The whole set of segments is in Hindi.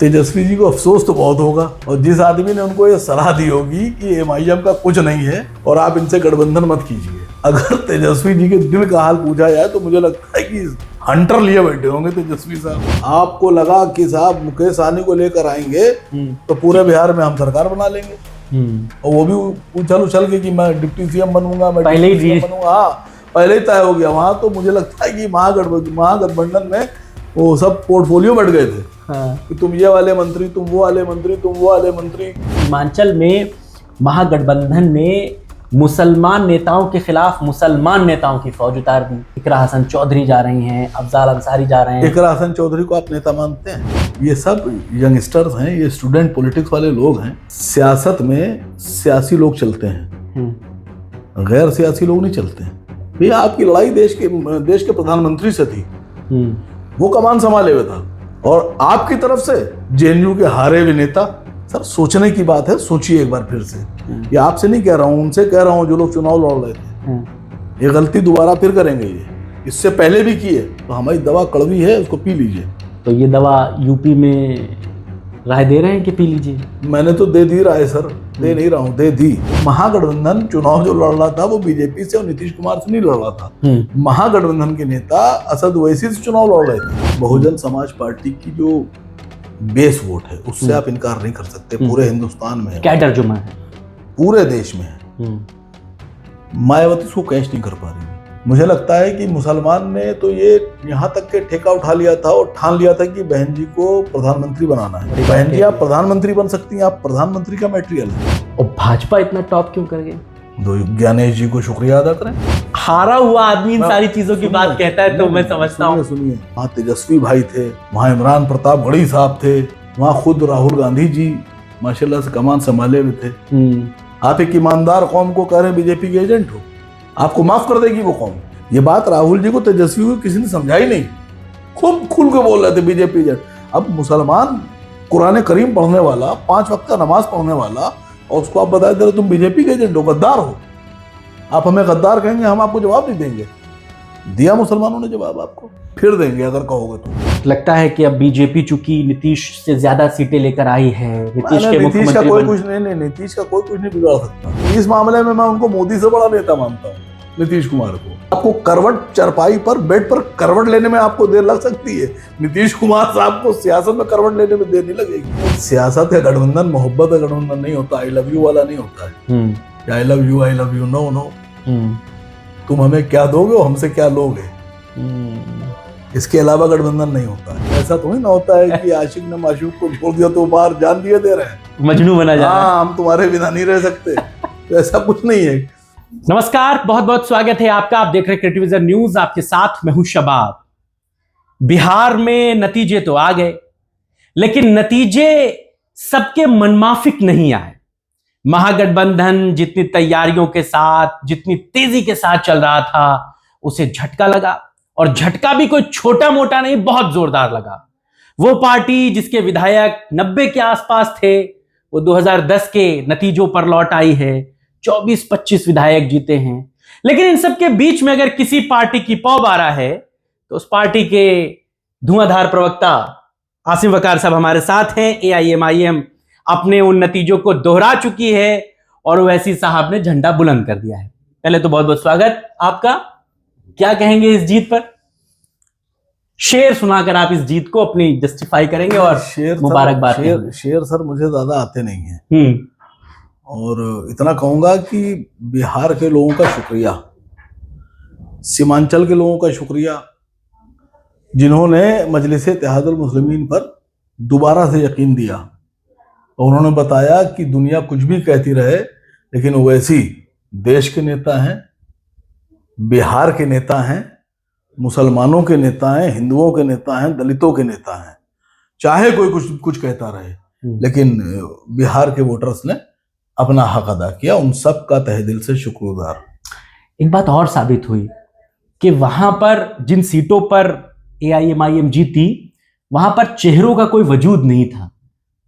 तेजस्वी जी को अफसोस तो बहुत होगा, और जिस आदमी ने उनको ये सलाह दी होगी कि एमआईएम का कुछ नहीं है और आप इनसे गठबंधन मत कीजिए, अगर तेजस्वी जी के दिल का हाल पूछा जाए तो मुझे लगता है कि हंटर लिए बैठे होंगे तेजस्वी साहब। आपको लगा कि साहब मुकेश सहनी को लेकर आएंगे तो पूरे बिहार में हम सरकार बना लेंगे, और वो भी उछल उछल के कि मैं डिप्टी सीएम बनूंगा, मैं पहले ही सीएम बनूंगा। हाँ, पहले ही तय हो गया वहां। तो मुझे लगता है कि महागठबंधन में वो सब पोर्टफोलियो बढ़ गए थे। हाँ। कि तुम ये वाले मंत्री, तुम वो वाले मंत्री, तुम वो वाले मंत्री। सीमांचल में महागठबंधन ने मुसलमान नेताओं के खिलाफ मुसलमान नेताओं की फौज उतार दी। इकरा हसन चौधरी जा रही हैं, अफजाल अंसारी जा रहे हैं। इकरा हसन चौधरी को आप नेता मानते हैं? ये सब यंगस्टर्स हैं, ये स्टूडेंट पॉलिटिक्स वाले लोग हैं। सियासत में सियासी लोग चलते हैं, गैर सियासी लोग नहीं चलते हैं। ये आपकी लड़ाई देश के प्रधानमंत्री से थी, वो कमान संभाले हुए था, और आपकी तरफ से जेएनयू के हारे हुए नेता। सर सोचने की बात है, सोचिए एक बार फिर से। ये आपसे नहीं कह रहा हूँ, उनसे कह रहा हूँ जो लोग चुनाव लड़ रहे थे। ये गलती दोबारा फिर करेंगे, ये इससे पहले भी किए। तो हमारी दवा कड़वी है, उसको पी लीजिए। तो ये दवा यूपी में राय दे रहे हैं कि पी लीजिए? मैंने तो दे दी राय सर, दे नहीं रहा हूँ, दे दी। महागठबंधन चुनाव जो लड़ रहा था वो बीजेपी से और नीतीश कुमार से नहीं लड़ रहा था। महागठबंधन के नेता असद ओवैसी से चुनाव लड़ रहे थे। बहुजन समाज पार्टी की जो बेस वोट है उससे आप इनकार नहीं कर सकते, पूरे हिंदुस्तान में है, क्या तर्जुमा है, पूरे देश में है। मायावती उसको कैच नहीं कर पा रही। मुझे लगता है कि मुसलमान ने तो ये यहाँ तक के ठेका उठा लिया था और ठान लिया था कि बहन जी को प्रधानमंत्री बनाना है। बहन जी आप प्रधानमंत्री बन सकती हैं, आप प्रधानमंत्री का मटेरियल है। और भाजपा इतना टॉप क्यों कर गई? ज्ञानेश जी को शुक्रिया अदा करें। हारा हुआ आदमी इन सारी चीजों की बात कहता है तो मैं समझता हूँ। सुनिए, वहाँ तेजस्वी भाई थे, वहाँ इमरान प्रताप गढ़ी साहब थे, वहाँ खुद राहुल गांधी जी माशाल्लाह से कमान संभाले हुए थे। आप एक ईमानदार कौम को कह रहे हैं बीजेपी के एजेंट हो, आपको माफ कर देगी वो कौम। ये बात राहुल जी को, तेजस्वी को किसी ने समझाई नहीं, खूब खुल के बोल रहे थे बीजेपी एजेंट। अब मुसलमान कुरान करीम पढ़ने वाला, 5 वक्त का नमाज पढ़ने वाला, और उसको आप बता दे रहे तुम बीजेपी के एजेंट हो, गद्दार हो। आप हमें गद्दार कहेंगे, हम आपको जवाब नहीं देंगे। दिया मुसलमानों ने जवाब, आपको फिर देंगे अगर कहोगे तो। लगता है कि अब बीजेपी चूंकि नीतीश से ज्यादा सीटें लेकर आई है, नीतीश का कोई कुछ नहीं, नीतीश का कोई कुछ नहीं बिगाड़ सकता। इस मामले में मैं उनको मोदी से बड़ा नेता मानता हूँ, नीतीश कुमार को। आपको करवट, चरपाई पर, बेड पर करवट लेने में आपको देर लग सकती है, नीतीश कुमार साहब को सियासत में करवट लेने में देर नहीं लगेगी। सियासत का गठबंधन मोहब्बत का गठबंधन नहीं होता, आई लव यू वाला नहीं होता है। I love you, no. तुम हमें क्या दोगे और हमसे क्या लोगे, इसके अलावा गठबंधन नहीं होता है। ऐसा थोड़ी ना होता है कि आशिक ने माशूक को छोड़ दिया तो बाहर जान दिए दे रहे हैं, मजनू बना जा रहा है। हाँ, हम तुम्हारे बिना नहीं रह सकते, तो ऐसा कुछ नहीं है। नमस्कार, बहुत बहुत स्वागत है आपका। आप देख रहे हैं क्रिएटिव विजन न्यूज, आपके साथ मैं हूं शबाब। बिहार में नतीजे तो आ गए, लेकिन नतीजे सबके मनमाफिक नहीं आए। महागठबंधन जितनी तैयारियों के साथ, जितनी तेजी के साथ चल रहा था, उसे झटका लगा, और झटका भी कोई छोटा मोटा नहीं, बहुत जोरदार लगा। वो पार्टी जिसके विधायक 90 के आसपास थे, वो 2010 के नतीजों पर लौट आई है। 24-25 विधायक जीते हैं। लेकिन इन सब के बीच में अगर किसी पार्टी की पौ बारा है तो उस पार्टी के धुआंधार प्रवक्ता आसिम वकार साहब हमारे साथ हैं। एआईएमआईएम अपने उन नतीजों को दोहरा चुकी है और ओवैसी साहब ने झंडा बुलंद कर दिया है। पहले तो बहुत बहुत स्वागत आपका। क्या कहेंगे इस जीत पर? शेर सुनाकर आप इस जीत को अपनी जस्टिफाई करेंगे और मुबारकबाद। शेर सर मुझे ज्यादा आते नहीं है, और इतना कहूंगा कि बिहार के लोगों का शुक्रिया, सीमांचल के लोगों का शुक्रिया, जिन्होंने मजलिस इत्तेहादुल मुस्लिमीन पर दोबारा से यकीन दिया और उन्होंने बताया कि दुनिया कुछ भी कहती रहे, लेकिन ओवैसी देश के नेता हैं, बिहार के नेता हैं, मुसलमानों के नेता हैं, हिंदुओं के नेता हैं, दलितों के नेता हैं। चाहे कोई कुछ कहता रहे, लेकिन बिहार के वोटर्स ने अपना हक अदा किया। उन सब का तहे दिल से शुक्रगुजार। एक बात और साबित हुई कि वहां पर जिन सीटों पर एआईएमआईएम जीती, वहां पर चेहरों का कोई वजूद नहीं था।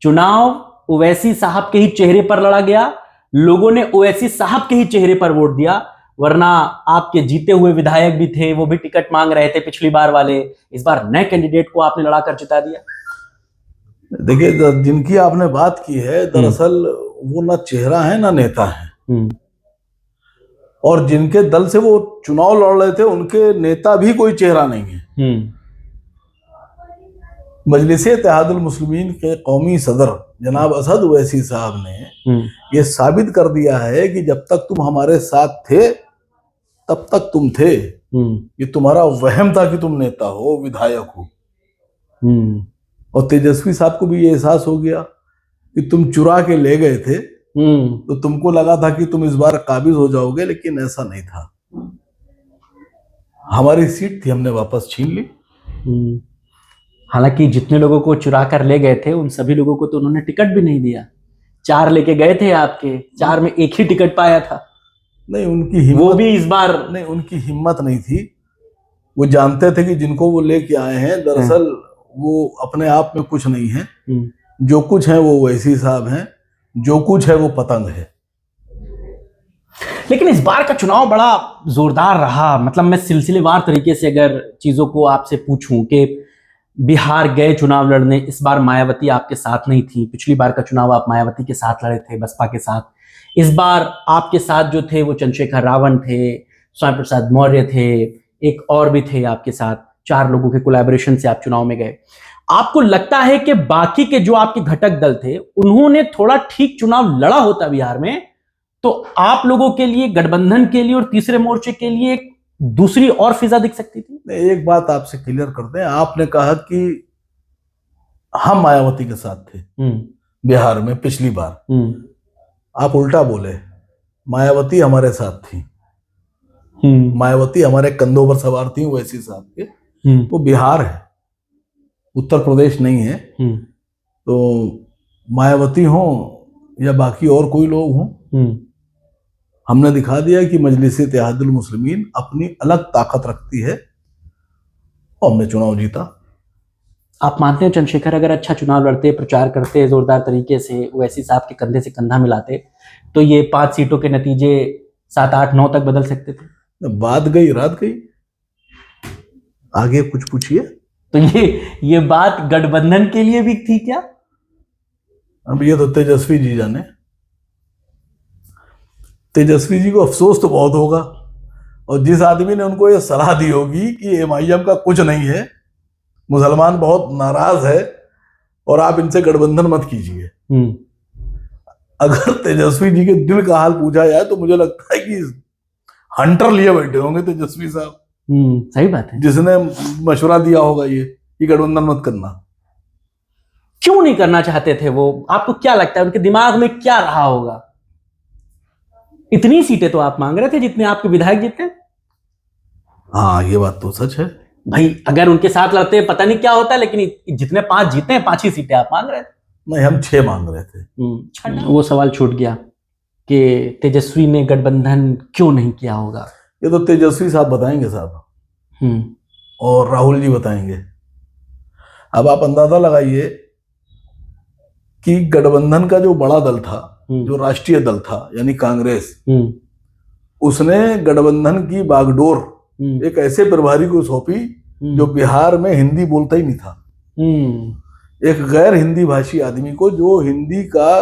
चुनाव ओवैसी साहब के ही चेहरे पर लड़ा गया, लोगों ने ओवैसी साहब के ही चेहरे पर वोट दिया। वरना आपके जीते हुए विधायक भी थे, वो भी टिकट मांग रहे थे पिछली बार वाले, इस बार नए कैंडिडेट को आपने लड़ाकर जिता दिया। देखिए, जिनकी आपने बात की है, दरअसल वो ना चेहरा है ना नेता है। और जिनके दल से वो चुनाव लड़ रहे थे उनके नेता भी कोई चेहरा नहीं है। मजलिस-ए-इत्तेहादुल मुस्लिमीन के कौमी सदर जनाब असद ओवैसी साहब ने ये साबित कर दिया है कि जब तक तुम हमारे साथ थे तब तक तुम थे। ये तुम्हारा वहम था कि तुम नेता हो, विधायक हो। और तेजस्वी साहब को भी ये एहसास हो गया कि तुम चुरा के ले गए थे, तो तुमको लगा था कि तुम इस बार काबिज हो जाओगे, लेकिन ऐसा नहीं था। हमारी सीट थी, हमने वापस छीन ली। हालांकि जितने लोगों को चुरा कर ले गए थे उन सभी लोगों को तो उन्होंने टिकट भी नहीं दिया। 4 लेके गए थे आपके, 4 में एक ही टिकट पाया था। नहीं, उनकी हिम्मत, वो भी इस बार नहीं, उनकी हिम्मत नहीं थी। वो जानते थे कि जिनको वो लेके आए हैं दरअसल वो अपने आप में कुछ नहीं है। जो कुछ है वो ओवैसी साहब हैं, जो कुछ है वो पतंग है। लेकिन इस बार का चुनाव बड़ा जोरदार रहा। मतलब मैं सिलसिलेवार तरीके से अगर चीजों को आपसे पूछूं कि बिहार गए चुनाव लड़ने, इस बार मायावती आपके साथ नहीं थी। पिछली बार का चुनाव आप मायावती के साथ लड़े थे, बसपा के साथ। इस बार आपके साथ जो थे वो चंद्रशेखर रावण थे, स्वामी प्रसाद मौर्य थे, एक और भी थे आपके साथ। 4 लोगों के कोलैबोरेशन से आप चुनाव में गए। आपको लगता है कि बाकी के जो आपके घटक दल थे उन्होंने थोड़ा ठीक चुनाव लड़ा होता बिहार में, तो आप लोगों के लिए, गठबंधन के लिए और तीसरे मोर्चे के लिए एक दूसरी और फिजा दिख सकती थी? एक बात आपसे क्लियर करते हैं। आपने कहा कि हम मायावती के साथ थे बिहार में पिछली बार। आप उल्टा बोले, मायावती हमारे साथ थी। मायावती हमारे कंधों पर सवार थी ओवैसी साहब के। वो बिहार है, उत्तर प्रदेश नहीं है। तो मायावती हो या बाकी और कोई लोग हों, हमने दिखा दिया कि मजलिस-ए-इत्तेहादुल मुस्लिमीन अपनी अलग ताकत रखती है और हमने चुनाव जीता। आप मानते हैं चंद्रशेखर अगर अच्छा चुनाव लड़ते, प्रचार करते जोरदार तरीके से, ओवैसी साहब के कंधे से कंधा मिलाते, तो ये 5 सीटों के नतीजे 7, 8, 9 तक बदल सकते थे? बात गई रात गई। आगे कुछ पूछिए। तो ये बात गठबंधन के लिए भी थी क्या? अब ये तो तेजस्वी जी जाने। तेजस्वी जी को अफसोस तो बहुत होगा, और जिस आदमी ने उनको ये सलाह दी होगी कि एमआईएम का कुछ नहीं है, मुसलमान बहुत नाराज है और आप इनसे गठबंधन मत कीजिए। अगर तेजस्वी जी के दिल का हाल पूछा जाए तो मुझे लगता है कि हंटर लिए बैठे होंगे तेजस्वी साहब। सही बात है। जिसने मशवरा दिया होगा ये कि गठबंधन मत करना। क्यों नहीं करना चाहते थे वो? आपको क्या लगता है उनके दिमाग में क्या रहा होगा? इतनी सीटें तो आप मांग रहे थे जितने आपके विधायक जीते। हाँ, ये बात तो सच है भाई। अगर उनके साथ लड़ते पता नहीं क्या होता, लेकिन जितने 5 जीते हैं, 5 ही सीटें आप मांग रहे थे। नहीं, हम 6 मांग रहे थे। वो सवाल छूट गया कि तेजस्वी ने गठबंधन क्यों नहीं किया होगा। ये तो तेजस्वी साहब बताएंगे साहब, और राहुल जी बताएंगे। अब आप अंदाजा लगाइए कि गठबंधन का जो बड़ा दल था, जो राष्ट्रीय दल था यानी कांग्रेस, उसने गठबंधन की बागडोर एक ऐसे प्रभारी को सौंपी जो बिहार में हिंदी बोलता ही नहीं था। एक गैर हिंदी भाषी आदमी को, जो हिंदी का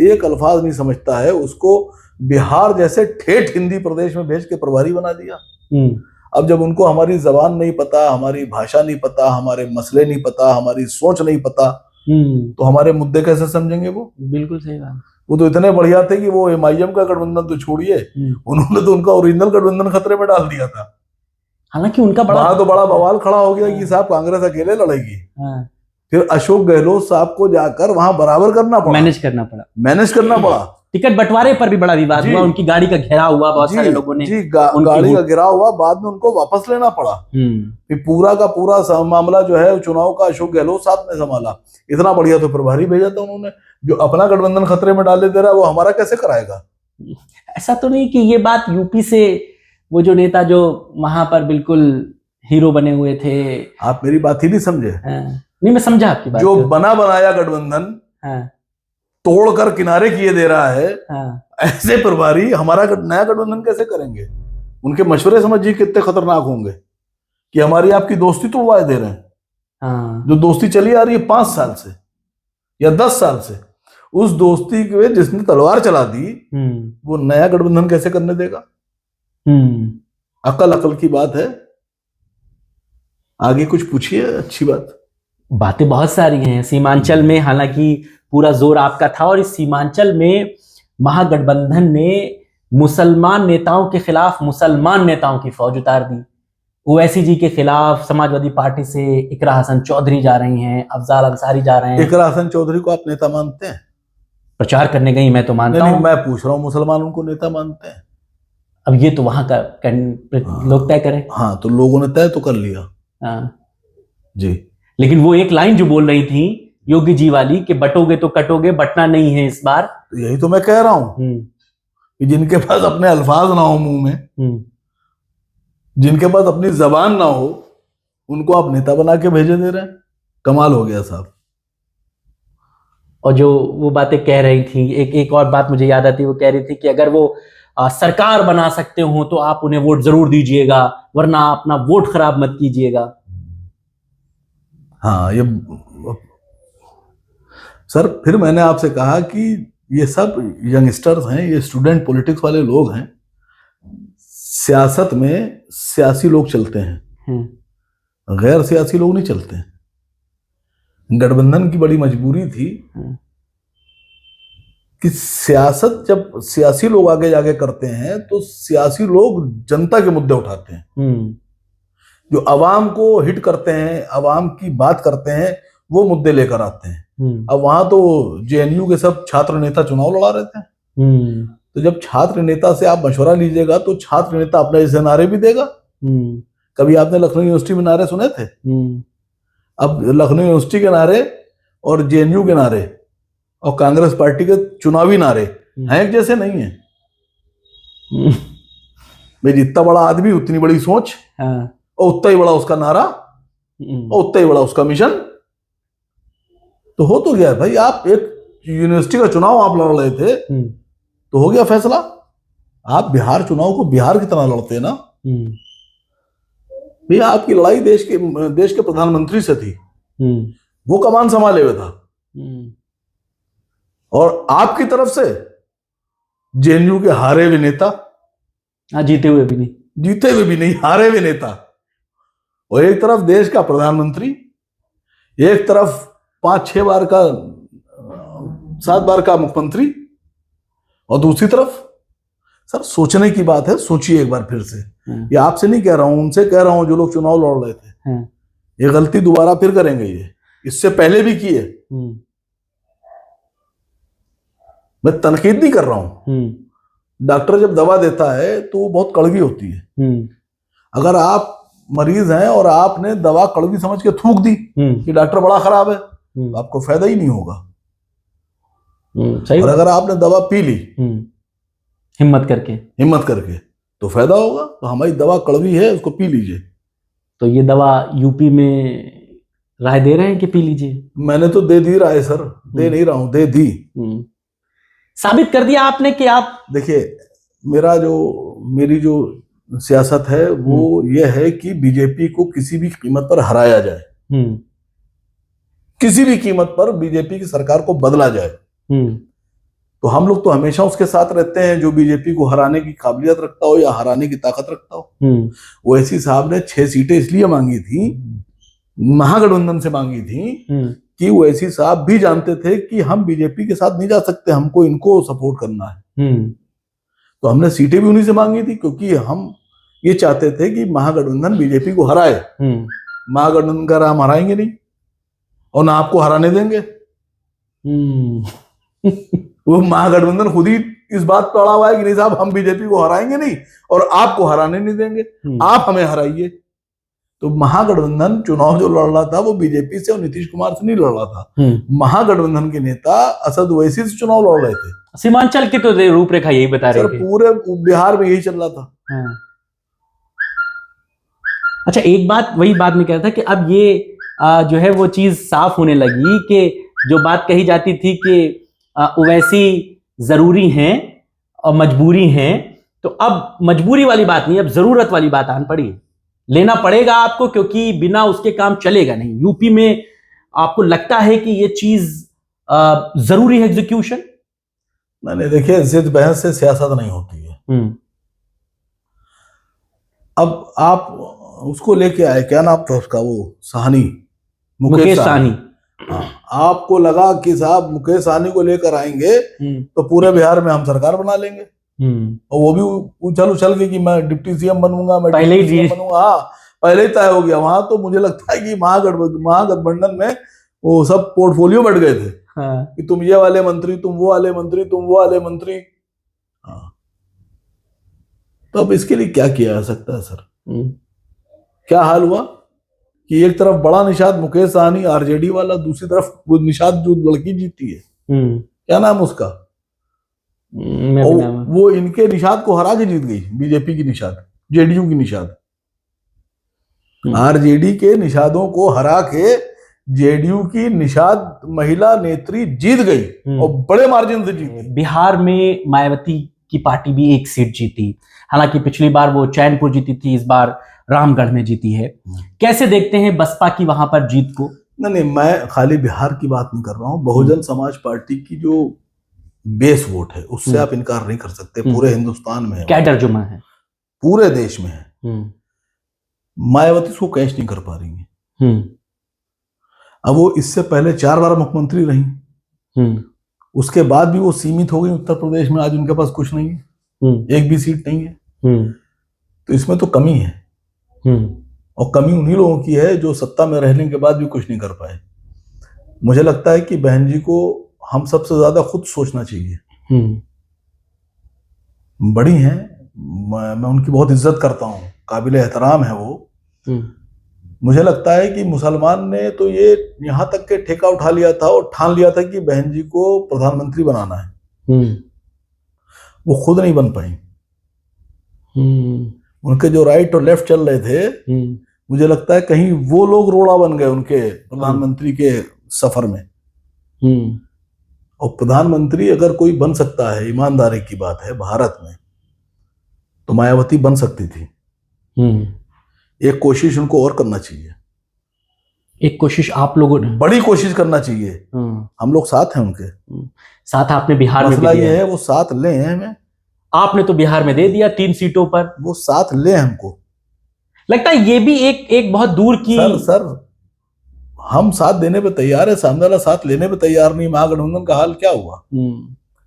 एक अल्फाज नहीं समझता है, उसको बिहार जैसे ठेठ हिंदी प्रदेश में भेज के प्रभारी बना दिया। अब जब उनको हमारी जबान नहीं पता, हमारी भाषा नहीं पता, हमारे मसले नहीं पता, हमारी सोच नहीं पता, तो हमारे मुद्दे कैसे समझेंगे वो? बिल्कुल सही बात। वो तो इतने बढ़िया थे कि वो एमआईएम का गठबंधन तो छोड़िए, उन्होंने तो उनका ओरिजिनल गठबंधन खतरे में डाल दिया था। हालांकि उनका बड़ा बवाल खड़ा हो गया कि साहब कांग्रेस अकेले लड़ेगी। फिर अशोक गहलोत साहब को जाकर वहां बराबर करना पड़ा, मैनेज करना पड़ा। टिकट बंटवारे पर भी बड़ा विवाद हुआ, उनकी गाड़ी का घेराव हुआ, बहुत सारे लोगों ने गाड़ी का घेराव हुआ, बाद में उनको वापस लेना पड़ा। फिर पूरा का पूरा मामला जो है चुनाव का अशोक गहलोत साहब ने संभाला। इतना बढ़िया तो प्रभारी भेजा था उन्होंने। जो अपना गठबंधन खतरे में डाले दे रहा है वो हमारा कैसे कराएगा? ऐसा तो नहीं कि ये बात यूपी से वो जो नेता जो वहां पर बिल्कुल हीरो बने हुए थे। आप मेरी बात ही नहीं समझे। नहीं, मैं समझा आपकी बात। जो बना बनाया गठबंधन तोड़कर किनारे किए दे रहा है, ऐसे प्रभारी हमारा नया गठबंधन कैसे करेंगे? उनके मशवरे समझिए कितने खतरनाक होंगे कि हमारी आपकी दोस्ती तोड़वाए दे रहे हैं। जो दोस्ती चली आ रही है 5 साल से। या 10 साल से उस दोस्ती के जिसने तलवार चला दी वो नया गठबंधन कैसे करने देगा? अकल की बात है। आगे कुछ पूछिए, अच्छी बात। बातें बहुत सारी हैं। सीमांचल में हालांकि पूरा जोर आपका था और इस सीमांचल में महागठबंधन ने मुसलमान नेताओं के खिलाफ मुसलमान नेताओं की फौज उतार दी। ओवैसी जी के खिलाफ समाजवादी पार्टी से इकरा हसन चौधरी जा रही हैं, अफजाल अंसारी जा रहे हैं। इकरा हसन चौधरी को आप नेता मानते हैं? प्रचार करने गई, मैं तो मानता हूं। मैं पूछ रहा हूं मुसलमान उनको नेता मानते हैं? अब ये तो वहां का लोग तय करें। हाँ, तो लोगों ने तय तो कर लिया। जी। लेकिन वो एक लाइन जो बोल रही थी योगी जी वाली कि बटोगे तो कटोगे, बटना नहीं है इस बार। यही तो मैं कह रहा हूं कि जिनके पास अपने अल्फाज ना हो मुंह में, जिनके पास अपनी जबान ना हो, उनको आप नेता बना के भेजे दे रहे हैं। कमाल हो गया साहब। और जो वो बातें कह रही थी, एक और बात मुझे याद आती, वो कह रही थी कि अगर वो सरकार बना सकते हो तो आप उन्हें वोट जरूर दीजिएगा, वरना अपना वोट खराब मत कीजिएगा। हाँ, ये सर फिर मैंने आपसे कहा कि ये सब यंगस्टर्स हैं, ये स्टूडेंट पॉलिटिक्स वाले लोग हैं। सियासत में सियासी लोग चलते हैं, गैर सियासी लोग नहीं चलते हैं। गठबंधन की बड़ी मजबूरी थी कि सियासत जब सियासी लोग आगे जाके करते हैं तो सियासी लोग जनता के मुद्दे उठाते हैं, जो अवाम को हिट करते हैं, अवाम की बात करते हैं, वो मुद्दे लेकर आते हैं। अब वहां तो जेएनयू के सब छात्र नेता चुनाव लड़ा रहे थे। तो जब छात्र नेता से आप मशवरा लीजिएगा तो छात्र नेता अपने जैसे नारे भी देगा। कभी आपने लखनऊ यूनिवर्सिटी में नारे सुने थे? अब लखनऊ यूनिवर्सिटी के नारे और जेएनयू के नारे और कांग्रेस पार्टी के चुनावी नारे हैं एक जैसे नहीं है। भाई जितना बड़ा आदमी उतनी बड़ी सोच, और उतना ही बड़ा उसका नारा, और उतना ही बड़ा उसका मिशन। तो हो तो गया भाई, आप एक यूनिवर्सिटी का चुनाव आप लड़ रहे थे तो हो गया फैसला। आप बिहार चुनाव को बिहार की तरह लड़ते ना भैया। आपकी लड़ाई देश के प्रधानमंत्री से थी, वो कमान संभाले हुए था, और आपकी तरफ से जेएनयू के हारे हुए नेता, जीते हुए भी नहीं, हारे हुए नेता, और एक तरफ देश का प्रधानमंत्री, एक तरफ 5-6 बार का 7 बार का मुख्यमंत्री, और दूसरी तरफ सर सोचने की बात है। सोचिए एक बार फिर से। ये आपसे नहीं कह रहा हूं, उनसे कह रहा हूं जो लोग चुनाव लड़ रहे थे। ये गलती दोबारा फिर करेंगे, ये इससे पहले भी किए। मैं तनकीद नहीं कर रहा हूं। डॉक्टर जब दवा देता है तो वो बहुत कड़वी होती है। अगर आप मरीज हैं और आपने दवा कड़वी समझ के थूक दी कि डॉक्टर बड़ा खराब है, तो आपको फायदा ही नहीं होगा। और अगर आपने दवा पी ली हिम्मत करके तो फायदा होगा। तो हमारी दवा कड़वी है, उसको पी लीजिए। तो ये दवा यूपी में राय दे रहे हैं कि पी लीजिए? मैंने तो दे दी राय सर, दे नहीं रहा हूं, दे दी। साबित कर दिया आपने कि आप देखिए, मेरी जो सियासत है वो ये है कि बीजेपी को किसी भी कीमत पर हराया जाए, किसी भी कीमत पर बीजेपी की सरकार को बदला जाए। तो हम लोग तो हमेशा उसके साथ रहते हैं जो बीजेपी को हराने की काबिलियत रखता हो या हराने की ताकत रखता हो। ओवैसी साहब ने 6 सीटें इसलिए मांगी थी, महागठबंधन से मांगी थी, कि ओवैसी साहब भी जानते थे कि हम बीजेपी के साथ नहीं जा सकते, हमको इनको सपोर्ट करना है। तो हमने सीटें भी उन्हीं से मांगी थी, क्योंकि हम ये चाहते थे कि महागठबंधन बीजेपी को हराए। महागठबंधन का हम हराएंगे नहीं और ना आपको हराने देंगे। वो महागठबंधन खुद ही इस बात पर अड़ा हुआ है कि नहीं साहब, हम बीजेपी को हराएंगे नहीं और आपको हराने नहीं देंगे, आप हमें हराइए। तो महागठबंधन चुनाव जो लड़ रहा था वो बीजेपी से और नीतीश कुमार से नहीं लड़ रहा था। महागठबंधन के नेता असद ओवैसी से चुनाव लड़ रहे थे। सीमांचल की तो रूपरेखा यही बता रही थी, पूरे बिहार में यही चल रहा था। अच्छा, एक बात वही बात में कह रहा था कि अब ये जो है वो चीज साफ होने लगी कि जो बात कही जाती थी कि ओवैसी जरूरी हैं और मजबूरी हैं, तो अब मजबूरी वाली बात नहीं, अब जरूरत वाली बात आन पड़ी। लेना पड़ेगा आपको, क्योंकि बिना उसके काम चलेगा नहीं। यूपी में आपको लगता है कि ये चीज जरूरी है एग्जीक्यूशन? नहीं, देखिए, जिद बहस से सियासत नहीं होती है। अब आप उसको लेके आए, क्या नाम था उसका, वो साहनी, मुकेश सहनी। हाँ, आपको लगा कि साहब मुकेश सहनी को लेकर आएंगे तो पूरे बिहार में हम सरकार बना लेंगे, और वो भी उछल उछल के कि मैं डिप्टी सीएम बनूंगा, मैं पहले ही डिप्टी सीएम बनूंगा। हाँ, पहले ही तय हो गया। वहां तो मुझे लगता है कि महागठबंधन में वो सब पोर्टफोलियो बढ़ गए थे। हाँ। कि तुम ये वाले मंत्री, तुम वो वाले मंत्री, तुम वो वाले मंत्री। हाँ, तो अब इसके लिए क्या किया जा सकता है सर? क्या हाल हुआ कि एक तरफ बड़ा निषाद मुकेश सहनी आरजेडी वाला, दूसरी तरफ वो निषाद जो लड़की जीती है, क्या नाम उसका, वो इनके निषाद को हरा के जीत गई, बीजेपी की निषाद, जेडीयू की निषाद। आरजेडी के निषादों को हरा के जेडीयू की निषाद महिला नेत्री जीत गई, और बड़े मार्जिन से जीती। बिहार में मायावती की पार्टी भी एक सीट जीती, हालांकि पिछली बार वो चैनपुर जीती थी, इस बार रामगढ़ में जीती है। कैसे देखते हैं बसपा की वहां पर जीत को? नहीं, मैं खाली बिहार की बात नहीं कर रहा हूं, बहुजन समाज पार्टी की जो बेस वोट है उससे आप इनकार नहीं कर सकते। पूरे हिंदुस्तान में है, कैडर जुमा है, पूरे देश में है। मायावती उसको कैच नहीं कर पा रही है। अब वो इससे पहले 4 बार मुख्यमंत्री रही, उसके बाद भी वो सीमित हो गई उत्तर प्रदेश में। आज उनके पास कुछ नहीं है, एक भी सीट नहीं है। तो इसमें तो कमी है, और कमी उन्हीं लोगों की है जो सत्ता में रहने के बाद भी कुछ नहीं कर पाए। मुझे लगता है कि बहन जी को हम सबसे ज्यादा खुद सोचना चाहिए। बड़ी हैं, मैं उनकी बहुत इज्जत करता हूँ, काबिल एहतराम है वो। मुझे लगता है कि मुसलमान ने तो ये यहाँ तक के ठेका उठा लिया था और ठान लिया था कि बहन जी को प्रधानमंत्री बनाना है। वो खुद नहीं बन पाई। उनके जो राइट और लेफ्ट चल रहे थे, मुझे लगता है कहीं वो लोग रोड़ा बन गए उनके प्रधानमंत्री के सफर में। और प्रधानमंत्री अगर कोई बन सकता है, ईमानदारी की बात है भारत में, तो मायावती बन सकती थी। एक कोशिश उनको और करना चाहिए। एक कोशिश आप लोगों ने, बड़ी कोशिश करना चाहिए। हम लोग साथ हैं उनके साथ। आपने बिहार में मसला ये है, वो साथ ले हमें। आपने तो बिहार में दे दिया 3 सीटों पर, वो साथ ले हमको। लगता है ये भी एक बहुत दूर की। सर हम साथ देने पे तैयार है, सामने वाला साथ लेने पे तैयार नहीं। महागठबंधन का हाल क्या हुआ?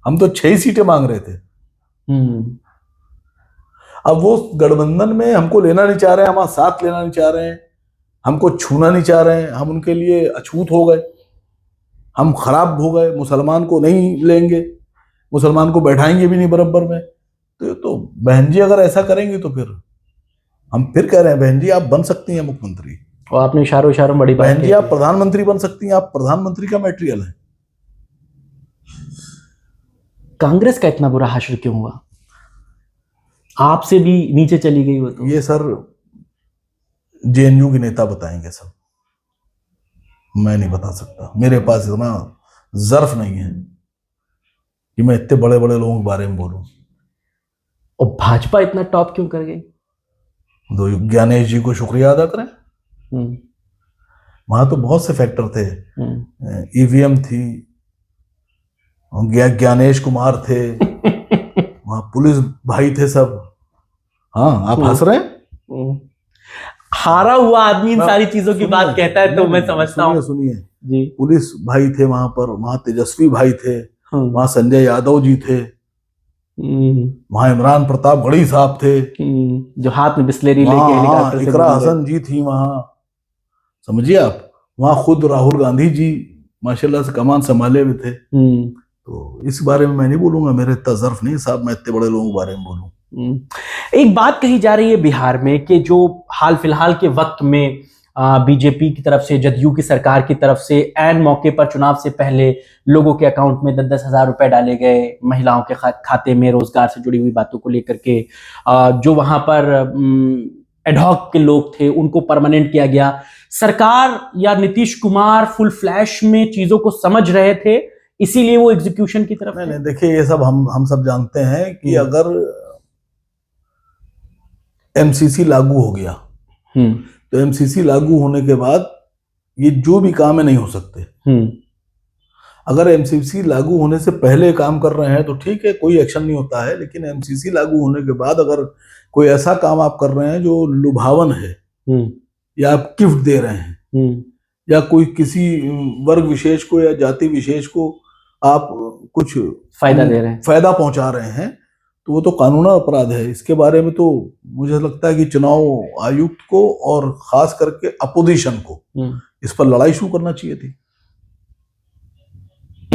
हम तो 6 सीटें मांग रहे थे। अब वो गठबंधन में हमको लेना नहीं चाह रहे हैं, हमारा साथ लेना नहीं चाह रहे हैं, हमको छूना नहीं चाह रहे हैं। हम उनके लिए अछूत हो गए, हम खराब हो गए। मुसलमान को नहीं लेंगे, मुसलमान को बैठाएंगे भी नहीं बराबर में। तो बहन जी अगर ऐसा करेंगी तो फिर हम फिर कह रहे हैं, बहन जी आप बन सकती हैं मुख्यमंत्री। और आपने इशारों बड़ी बात, बहन जी आप प्रधानमंत्री बन सकती हैं, आप प्रधानमंत्री का मटेरियल है। कांग्रेस का इतना बुरा हाशिर क्यों हुआ? आपसे भी नीचे चली गई वो तो। ये सर जेएनयू के नेता बताएंगे सब, मैं नहीं बता सकता। मेरे पास इतना ज़र्फ नहीं है कि मैं इतने बड़े बड़े लोगों के बारे में बोलूं। और भाजपा इतना टॉप क्यों कर गई? तो ज्ञानेश जी को शुक्रिया अदा करें। वहां तो बहुत से फैक्टर थे। ईवीएम थी, ज्ञानेश कुमार थे, वहां पुलिस भाई थे सब। हाँ, आप हंस रहे हैं? हारा हुआ आदमी इन सारी चीजों की बात कहता है तो मैं समझता हूँ। सुनिए जी, पुलिस भाई थे वहां पर, वहां तेजस्वी भाई थे, वहां संजय यादव जी थे, वहां इमरान प्रताप गढ़ी साहब थे जो हाथ में बिस्लेरी लेके हेलीकॉप्टर से इकरा हसन जी थी वहां, समझिए आप। वहां खुद राहुल गांधी जी माशाल्लाह से कमान संभाले हुए थे। तो इस बारे में मैं नहीं बोलूंगा, मेरे इतना ज़र्फ नहीं साहब मैं इतने बड़े लोगों के बारे में बोलूं। एक बात कही जा रही है बिहार में कि जो हाल फिलहाल के वक्त में बीजेपी की तरफ से, जदयू की सरकार की तरफ से ऐन मौके पर चुनाव से पहले लोगों के अकाउंट में 10-10 हज़ार रुपए डाले गए, महिलाओं के खाते में रोजगार से जुड़ी हुई बातों को लेकर के जो वहां पर एडहॉक के लोग थे उनको परमानेंट किया गया। सरकार या नीतीश कुमार फुल फ्लैश में चीजों को समझ रहे थे, इसीलिए वो एग्जीक्यूशन की तरफ। नहीं, देखिए ये सब हम सब जानते हैं कि अगर एमसीसी लागू हो गया तो एमसीसी लागू होने के बाद ये जो भी काम है नहीं हो सकते। अगर एमसीसी लागू होने से पहले काम कर रहे हैं तो ठीक है, कोई एक्शन नहीं होता है, लेकिन एमसीसी लागू होने के बाद अगर कोई ऐसा काम आप कर रहे हैं जो लुभावन है, या आप गिफ्ट दे रहे हैं, या कोई किसी वर्ग विशेष को या जाति विशेष को आप कुछ फायदा दे रहे हैं, फायदा पहुंचा रहे हैं, तो वो तो कानूनी अपराध है। इसके बारे में तो मुझे लगता है कि चुनाव आयुक्त को और खास करके अपोजिशन को इस पर लड़ाई शुरू करना चाहिए थी।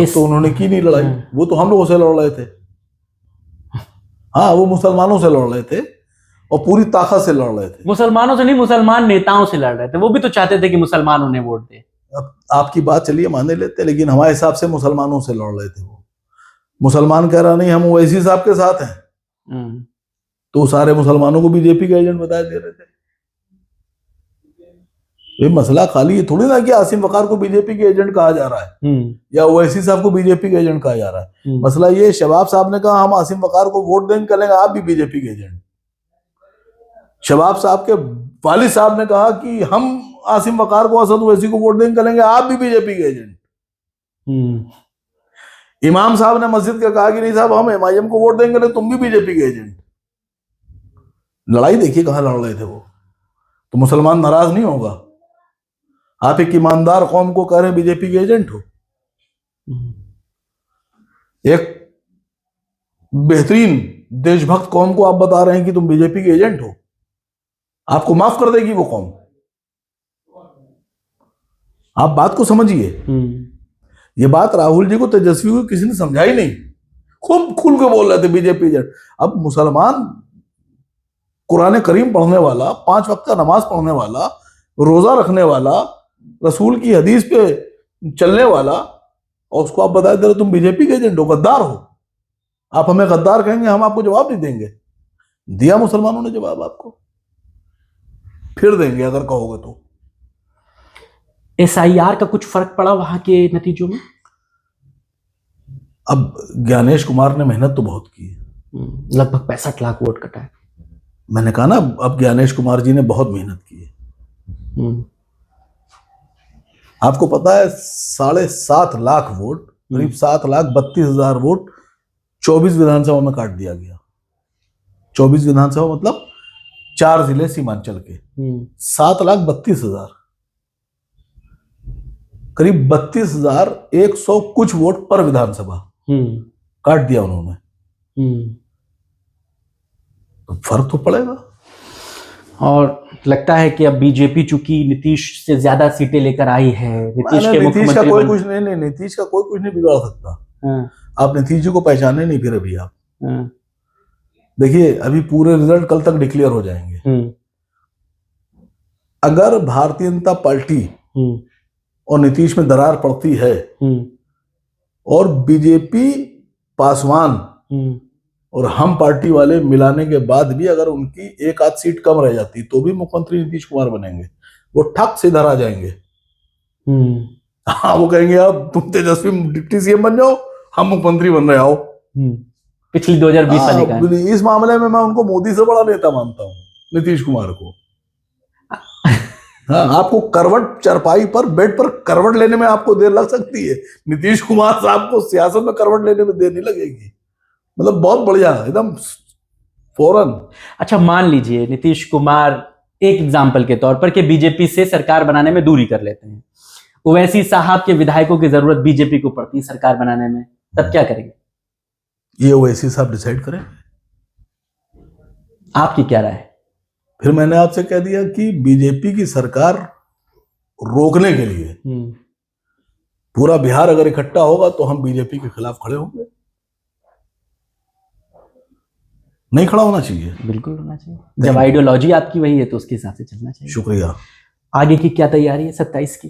तो उन्होंने की नहीं लड़ाई, वो तो हम लोगों से लड़ रहे थे। हाँ, वो मुसलमानों से लड़ रहे थे और पूरी ताकत से लड़ रहे थे। मुसलमानों से नहीं, मुसलमान नेताओं से लड़ रहे थे। वो भी तो चाहते थे कि मुसलमान उन्हें वोट दे। अब आपकी बात चलिए मान लेते, लेकिन हमारे हिसाब से मुसलमानों से लड़ रहे थे। वो मुसलमान कह रहा नहीं हम ओवैसी साहब के साथ हैं, तो सारे मुसलमानों को बीजेपी के एजेंट बताए दे रहे थे। ये मसला खाली ये थोड़ी ना कि आसिम वकार को बीजेपी के एजेंट कहा जा रहा है या ओवैसी साहब को बीजेपी के एजेंट कहा जा रहा है। मसला ये शबाब साहब ने कहा हम आसिम वकार को वोट देंगे, करेंगे आप भी बीजेपी के एजेंट। शबाब साहब के वालिद साहब ने कहा कि हम आसिम वकार को, असद ओवैसी को वोट देंगे, करेंगे आप भी बीजेपी के एजेंट। इमाम साहब ने मस्जिद का कहा कि नहीं साहब हम एमआईएम को वोट देंगे, तुम भी बीजेपी के एजेंट। लड़ाई देखिए कहां लड़ रहे थे वो। तो मुसलमान नाराज नहीं होगा। आप एक ईमानदार कौम को कह रहे हैं बीजेपी के एजेंट हो, एक बेहतरीन देशभक्त कौम को आप बता रहे हैं कि तुम बीजेपी के एजेंट हो। आपको माफ कर देगी वो कौम? आप बात को समझिए। ये बात राहुल जी को, तेजस्वी को किसी ने समझाई नहीं। खूब खुल के बोल रहे थे बीजेपी एजेंट। अब मुसलमान कुरान करीम पढ़ने वाला, 5 वक्त का नमाज पढ़ने वाला, रोजा रखने वाला, रसूल की हदीस पे चलने वाला, और उसको आप बता दे रहे तुम बीजेपी के एजेंट हो, गद्दार हो। आप हमें गद्दार कहेंगे, हम आपको जवाब नहीं देंगे। दिया मुसलमानों ने जवाब, आपको फिर देंगे अगर कहोगे तो। एसआईआर का कुछ फर्क पड़ा वहां के नतीजों में? अब ज्ञानेश कुमार ने मेहनत तो बहुत की है, लगभग 65 लाख वोट कटा है। मैंने कहा ना, अब ज्ञानेश कुमार जी ने बहुत मेहनत की है। आपको पता है 7.5 लाख वोट, करीब 7,32,000 वोट 24 विधानसभा में काट दिया गया। 24 विधानसभा मतलब 4 जिले सीमांचल के। 7,32,000, करीब 32,100 कुछ वोट पर विधानसभा काट दिया उन्होंने। तो फर्क तो पड़ेगा। और लगता है कि अब बीजेपी चूंकि नीतीश से ज्यादा सीटें लेकर आई है, नीतीश का कोई कुछ नहीं, नीतीश का कोई कुछ नहीं बिगाड़ सकता। आप नीतीश जी को पहचाने नहीं फिर अभी आप। देखिए अभी पूरे रिजल्ट कल तक डिक्लेयर हो जाएंगे। अगर भारतीय जनता पार्टी और नीतीश में दरार पड़ती है और बीजेपी, पासवान और हम पार्टी वाले मिलाने के बाद भी अगर उनकी 1 आध सीट कम रह जाती तो भी मुख्यमंत्री नीतीश कुमार बनेंगे। वो ठक से इधर आ जाएंगे। हाँ, वो कहेंगे अब तुम तेजस्वी डिप्टी सीएम बन जाओ, हम मुख्यमंत्री बन रहे आओ। पिछली 2020 वाली का। इस मामले में मैं उनको मोदी से बड़ा नेता मानता हूँ, नीतीश कुमार को। हाँ, आपको करवट, चरपाई पर, बेड पर करवट लेने में आपको देर लग सकती है, नीतीश कुमार साहब को सियासत में करवट लेने में देर नहीं लगेगी। मतलब बहुत बढ़िया, एकदम फौरन। अच्छा, मान लीजिए नीतीश कुमार एक एग्जाम्पल के तौर पर कि बीजेपी से सरकार बनाने में दूरी कर लेते हैं, ओवैसी साहब के विधायकों की जरूरत बीजेपी को पड़ती है सरकार बनाने में, तब क्या करेंगे? ये ओवैसी साहब डिसाइड करें। आपकी क्या राय है? फिर मैंने आपसे कह दिया कि बीजेपी की सरकार रोकने के लिए पूरा बिहार अगर इकट्ठा होगा तो हम बीजेपी के खिलाफ खड़े होंगे। नहीं खड़ा होना चाहिए? बिल्कुल होना चाहिए। जब आइडियोलॉजी आपकी वही है तो उसके हिसाब से चलना चाहिए। शुक्रिया। आगे की क्या तैयारी है 27 की?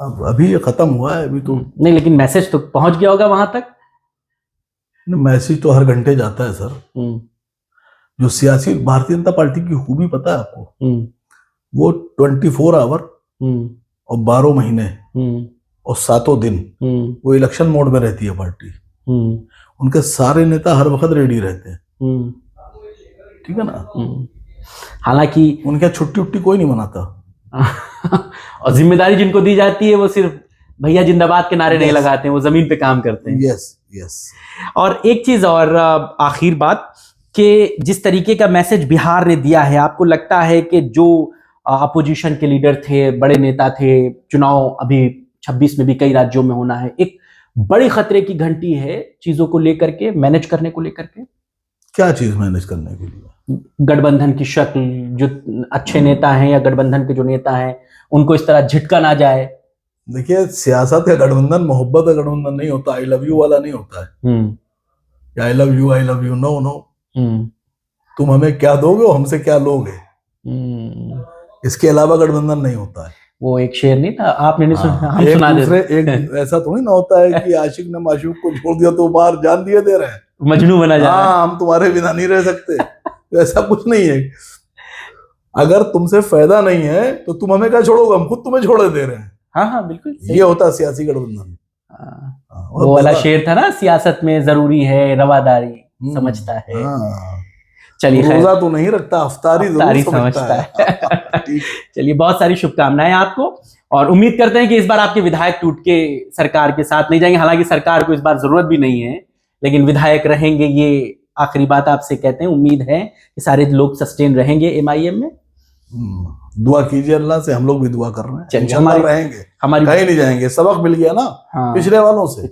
अब अभी ये खत्म हुआ है, अभी तो नहीं, लेकिन मैसेज तो पहुंच गया होगा वहां तक। मैसेज तो हर घंटे जाता है सर। जो सियासी भारतीय जनता पार्टी की खूबी पता है आपको? वो 24 आवर और 12 महीने और 7 दिन वो इलेक्शन मोड में रहती है पार्टी। उनके सारे नेता हर वक्त रेडी रहते हैं। ठीक है ना? हालांकि उनके छुट्टी उट्टी कोई नहीं मनाता। और जिम्मेदारी जिनको दी जाती है वो सिर्फ भैया जिंदाबाद के नारे नहीं Yes. लगाते हैं, वो जमीन पे काम करते हैं। Yes yes. और एक चीज और आखिर बात कि जिस तरीके का मैसेज बिहार ने दिया है, आपको लगता है कि जो अपोजिशन के लीडर थे, बड़े नेता थे, चुनाव अभी 26 में भी कई राज्यों में होना है, एक बड़ी खतरे की घंटी है चीजों को लेकर के, मैनेज करने को लेकर के? क्या चीज मैनेज करने के लिए? गठबंधन की शक्ल, जो अच्छे नेता हैं या गठबंधन के जो नेता हैं उनको इस तरह झटका ना जाए। देखिए, सियासत का गठबंधन मोहब्बत का गठबंधन नहीं होता, आई लव यू वाला नहीं होता है। I love you, no no, तुम हमें क्या दोगे और हमसे क्या लोगे, इसके अलावा गठबंधन नहीं होता है। वो एक शेर नहीं था, आपने नहीं सुना? हम एक सुना दे दूसरे एक ऐसा थोड़ी ना होता है कि आशिक ने माशूक को छोड़ दिया तो बाहर जान दिए दे रहे हैं, मजनू बना जा रहा है। हाँ हम तुम्हारे बिना नहीं रह सकते। ऐसा कुछ नहीं है। अगर तुमसे फायदा नहीं है तो तुम हमें क्या छोड़ोगे, हम खुद तुम्हें छोड़े दे रहे हैं। हाँ बिल्कुल, ये होता है सियासी गठबंधन। वो वाला शेर था ना, सियासत में जरूरी है रवादारी, समझता है। चलिए, रोजा तो नहीं रखता, अफ्तारी जरूर समझता है। चलिए, बहुत सारी शुभकामनाएं आपको, और उम्मीद करते हैं कि इस बार आपके विधायक टूट के सरकार के साथ नहीं जाएंगे। हालांकि सरकार को इस बार जरूरत भी नहीं है, लेकिन विधायक रहेंगे, ये आखिरी बात आपसे कहते हैं। उम्मीद है कि सारे लोग सस्टेन रहेंगे एमआईएम में। दुआ कीजिए अल्लाह से, हम लोग भी दुआ कर रहे हैं। चलिए, रहेंगे, हमारी कहीं नहीं जाएंगे, सबक मिल गया ना। हाँ, पिछले वालों से।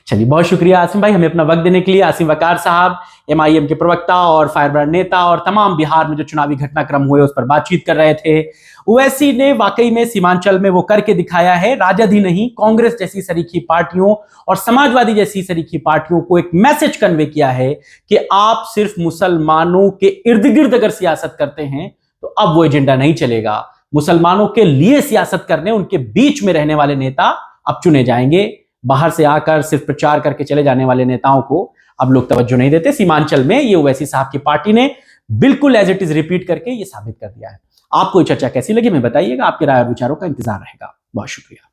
चलिए, बहुत शुक्रिया आसिम भाई, हमें अपना वक्त देने के लिए। आसिम वकार साहब, एमआईएम के प्रवक्ता और फायरब्रांड नेता, और तमाम बिहार में जो चुनावी घटनाक्रम हुए उस पर बातचीत कर रहे थे। ओवैसी ने वाकई में सीमांचल में वो करके दिखाया है। राजद ही नहीं, कांग्रेस जैसी सरीखी पार्टियों और समाजवादी जैसी सरीखी पार्टियों को एक मैसेज कन्वे किया है कि आप सिर्फ मुसलमानों के इर्द गिर्द अगर सियासत करते हैं तो अब वो एजेंडा नहीं चलेगा। मुसलमानों के लिए सियासत करने, उनके बीच में रहने वाले नेता अब चुने जाएंगे। बाहर से आकर सिर्फ प्रचार करके चले जाने वाले नेताओं को अब लोग तवज्जो नहीं देते। सीमांचल में ये ओवैसी साहब की पार्टी ने बिल्कुल एज इट इज रिपीट करके ये साबित कर दिया है। आपको ये चर्चा कैसी लगी हमें बताइएगा, आपके राय और विचारों का इंतजार रहेगा। बहुत शुक्रिया।